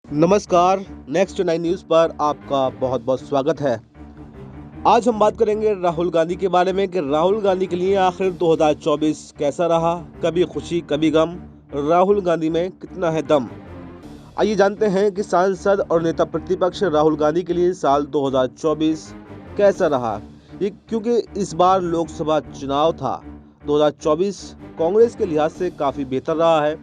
नमस्कार। Next 9 news पर आपका बहुत बहुत स्वागत है। आज हम बात करेंगे राहुल गांधी के बारे में कि राहुल गांधी के लिए आखिर 2024 कैसा रहा। कभी खुशी कभी गम, राहुल गांधी में कितना है दम। आइए जानते हैं कि सांसद और नेता प्रतिपक्ष राहुल गांधी के लिए साल 2024 कैसा रहा। ये क्योंकि इस बार लोकसभा चुनाव था। 2024 कांग्रेस के लिहाज से काफी बेहतर रहा है।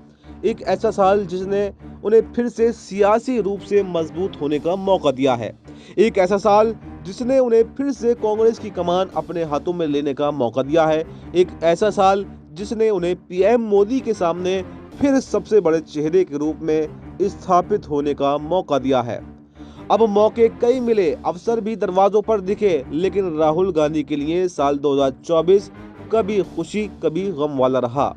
एक ऐसा साल जिसने उन्हें फिर से सियासी रूप से मजबूत होने का मौका दिया है। एक ऐसा साल जिसने उन्हें फिर से कांग्रेस की कमान अपने हाथों में लेने का मौका दिया है। एक ऐसा साल जिसने उन्हें पीएम मोदी के सामने फिर सबसे बड़े चेहरे के रूप में स्थापित होने का मौका दिया है। अब मौके कई मिले, अवसर भी दरवाजों पर दिखे, लेकिन राहुल गांधी के लिए साल 2024 कभी खुशी कभी गम वाला रहा।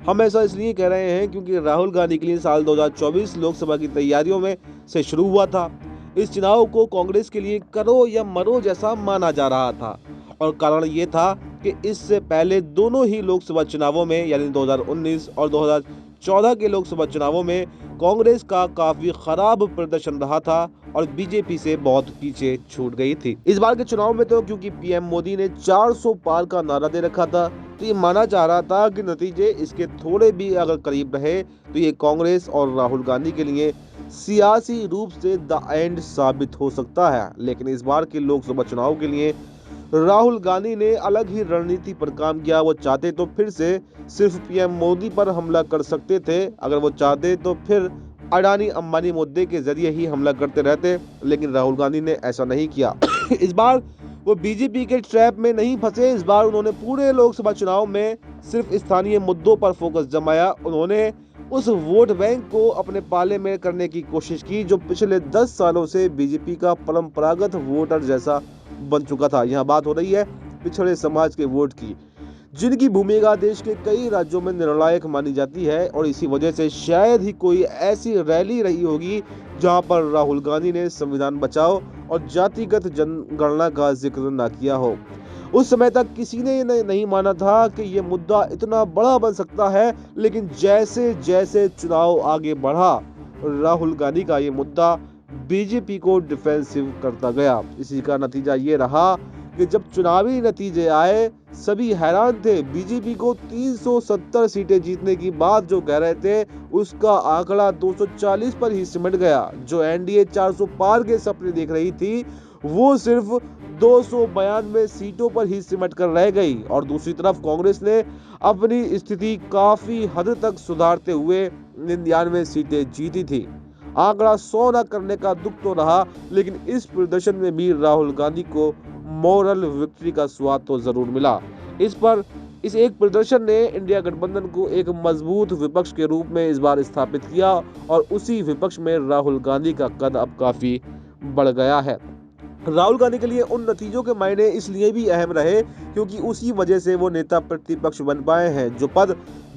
हम ऐसा इसलिए कह रहे हैं क्योंकि राहुल गांधी के लिए साल 2024 लोकसभा की तैयारियों में से शुरू हुआ था। इस चुनाव को कांग्रेस के लिए करो या मरो जैसा माना जा रहा था, और कारण ये था कि इससे पहले दोनों ही लोकसभा चुनावों में यानी 2019 और 2014 के लोकसभा चुनावों में कांग्रेस का काफी खराब प्रदर्शन रहा था और बीजेपी से बहुत पीछे छूट गई थी। इस बार के चुनाव में तो क्योंकि पीएम मोदी ने 400 पार का नारा दे रखा था, तो ये माना जा रहा था कि नतीजे इसके थोड़े भी अगर करीब रहे तो ये कांग्रेस और राहुल गांधी के लिए सियासी रूप से द एंड साबित हो सकता है। लेकिन इस बार के लोकसभा चुनाव के लिए राहुल गांधी ने अलग ही रणनीति पर काम किया। वो चाहते तो फिर से सिर्फ पीएम मोदी पर हमला कर सकते थे, अगर वो चाहते तो फिर अडानी अंबानी मुद्दे के जरिए ही हमला करते रहते, लेकिन राहुल गांधी ने ऐसा नहीं किया। इस बार वो बीजेपी के ट्रैप में नहीं फंसे। इस बार उन्होंने पूरे लोकसभा चुनाव में सिर्फ स्थानीय मुद्दों पर फोकस जमाया। उन्होंने उस वोट बैंक को अपने पाले में करने की कोशिश की जो पिछले 10 सालों से बीजेपी का परंपरागत वोटर जैसा बन चुका था। यहाँ बात हो रही है पिछड़े समाज के वोट की, जिनकी भूमिका देश के कई राज्यों में निर्णायक मानी जाती है, और इसी वजह से शायद ही कोई ऐसी रैली रही होगी जहां पर राहुल गांधी ने संविधान बचाओ और जातिगत जनगणना का जिक्र न किया हो। उस समय तक किसी ने नहीं माना था कि ये मुद्दा इतना बड़ा बन सकता है, लेकिन जैसे जैसे चुनाव आगे बढ़ा, राहुल गांधी का ये मुद्दा बीजेपी को डिफेंसिव करता गया। इसी का नतीजा ये रहा कि जब चुनावी नतीजे आए सभी हैरान थे। बीजेपी को 370 सीटें जीतने की बात जो कह रहे थे, उसका आंकड़ा 240 पर ही सिमट गया। जो एनडीए 400 पार के सपने देख रही थी, वो सिर्फ 292 सीटों पर ही सिमट कर रह गई। और दूसरी तरफ कांग्रेस ने अपनी स्थिति काफी हद तक सुधारते हुए 99 सीटें जीती थी। आंकड़ा 100 न करने का दुख तो रहा, लेकिन इस प्रदर्शन में भी राहुल गांधी को मॉरल विक्ट्री का स्वाद तो जरूर मिला। इस एक प्रदर्शन ने इंडिया गठबंधन को एक मजबूत विपक्ष के रूप में इस बार स्थापित किया, और उसी विपक्ष में राहुल गांधी का कद अब काफी बढ़ गया है। राहुल गांधी के लिए उन नतीजों के मायने इसलिए भी अहम रहे क्योंकि उसी वजह से वो नेता प्रतिपक्ष बन पाए हैं। जो पद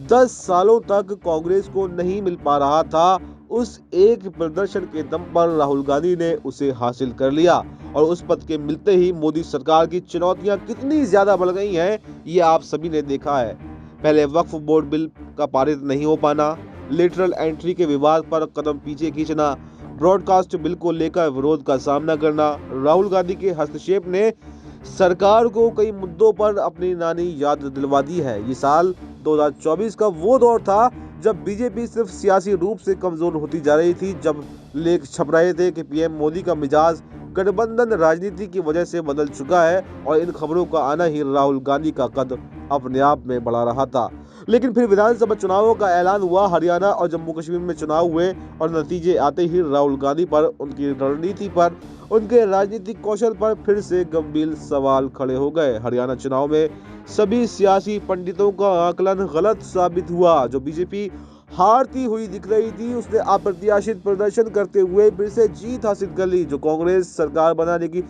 10 सालों तक कांग्रेस को नहीं मिल पा रहा था, उस एक प्रदर्शन के दम पर राहुल गांधी ने उसे हासिल कर लिया, और उस पद के मिलते ही मोदी सरकार की चुनौतियां कितनी ज्यादा बढ़ गई हैं, ये आप सभी ने देखा है। पहले वक्फ बोर्ड बिल का पारित नहीं हो पाना, लेटरल एंट्री के विवाद पर कदम पीछे खींचना, ब्रॉडकास्ट बिल को लेकर विरोध का सामना करना। राहुल गांधी के हस्तक्षेप ने सरकार को कई मुद्दों पर अपनी नानी याद दिलवा दी है। ये साल 2024 का वो दौर था जब बीजेपी सिर्फ सियासी रूप से कमजोर होती जा रही थी, जब लेख छप रहे थे कि पीएम मोदी का मिजाज गठबंधन राजनीति की वजह से बदल चुका है, और इन खबरों का आना ही राहुल गांधी का कद अपने आप में बढ़ा रहा था। लेकिन फिर विधानसभा चुनावों का ऐलान हुआ, हरियाणा और जम्मू कश्मीर में चुनाव हुए, और नतीजे आते ही राहुल गांधी पर, उनकी रणनीति पर, उनके राजनीतिक कौशल पर फिर से गंभीर सवाल खड़े हो गए। हरियाणा चुनाव में सभी सियासी पंडितों का आकलन गलत साबित हुआ। जो बीजेपी हारती हुई दिख रही थी, उसने अप्रत्याशित प्रदर्शन करते हुए फिर से जीत हासिल कर ली। जो कांग्रेस सरकार बनाने की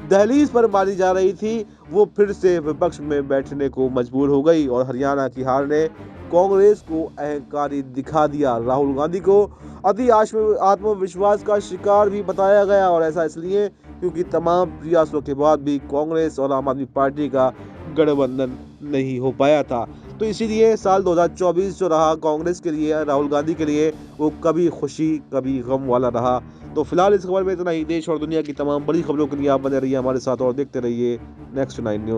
दहलीज पर मानी जा रही थी, वो फिर से विपक्ष में बैठने को मजबूर हो गई, और हरियाणा की हार ने कांग्रेस को अहंकारी दिखा दिया। राहुल गांधी को अति आत्मविश्वास का शिकार भी बताया गया, और ऐसा इसलिए क्योंकि तमाम प्रयासों के बाद भी कांग्रेस और आम आदमी पार्टी का गठबंधन नहीं हो पाया था। तो इसीलिए साल 2024 जो रहा कांग्रेस के लिए, राहुल गांधी के लिए, वो कभी खुशी कभी गम वाला रहा। तो फिलहाल इस खबर में इतना ही। देश और दुनिया की तमाम बड़ी खबरों के लिए आप बने रहिए हमारे साथ और देखते रहिए नेक्स्ट 9 न्यूज़।